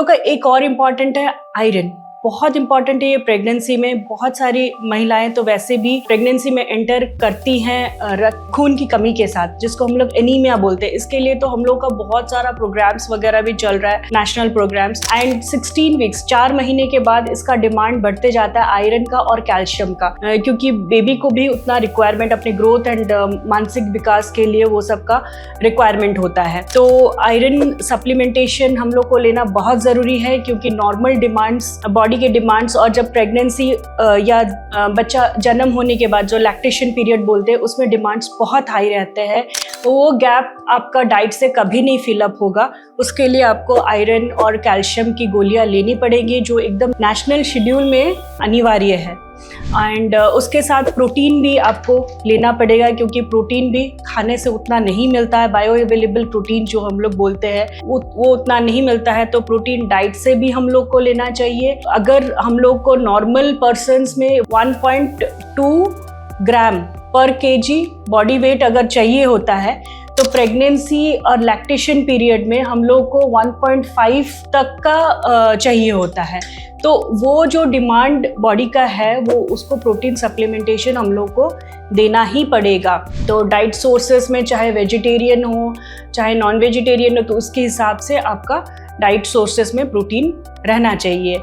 तो का एक और इम्पॉर्टेंट है आयरन। बहुत इंपॉर्टेंट है ये प्रेगनेंसी में। बहुत सारी महिलाएं तो वैसे भी प्रेगनेंसी में एंटर करती हैं खून की कमी के साथ, जिसको हम लोग एनीमिया बोलते हैं। इसके लिए तो हम लोग का बहुत सारा प्रोग्राम्स वगैरह भी चल रहा है, नेशनल प्रोग्राम्स। एंड 16 वीक्स 4 महीने के बाद इसका डिमांड बढ़ते जाता है आयरन का और कैल्शियम का, क्योंकि बेबी को भी उतना रिक्वायरमेंट अपने ग्रोथ एंड मानसिक विकास के लिए वो सबका रिक्वायरमेंट होता है। तो आयरन सप्लीमेंटेशन हम लोग को लेना बहुत ज़रूरी है, क्योंकि नॉर्मल डिमांड्स, बॉडी के डिमांड्स और जब प्रेगनेंसी या बच्चा जन्म होने के बाद जो लैक्टेशन पीरियड बोलते हैं उसमें डिमांड्स बहुत हाई रहते हैं, तो वो गैप आपका डाइट से कभी नहीं फिलअप होगा। उसके लिए आपको आयरन और कैल्शियम की गोलियां लेनी पड़ेगी, जो एकदम नेशनल शेड्यूल में अनिवार्य है। एंड उसके साथ प्रोटीन भी आपको लेना पड़ेगा, क्योंकि प्रोटीन भी खाने से उतना नहीं मिलता है। बायो अवेलेबल प्रोटीन जो हम लोग बोलते हैं वो उतना नहीं मिलता है, तो प्रोटीन डाइट से भी हम लोग को लेना चाहिए। अगर हम लोग को नॉर्मल पर्सन्स में 1.2 ग्राम पर केजी बॉडी वेट अगर चाहिए होता है, तो प्रेगनेंसी और लैक्टेशन पीरियड में हम लोग को 1.5 तक का चाहिए होता है। तो वो जो डिमांड बॉडी का है वो उसको प्रोटीन सप्लीमेंटेशन हम लोग को देना ही पड़ेगा। तो डाइट सोर्सेस में चाहे वेजिटेरियन हो चाहे नॉन वेजिटेरियन हो, तो उसके हिसाब से आपका डाइट सोर्सेस में प्रोटीन रहना चाहिए।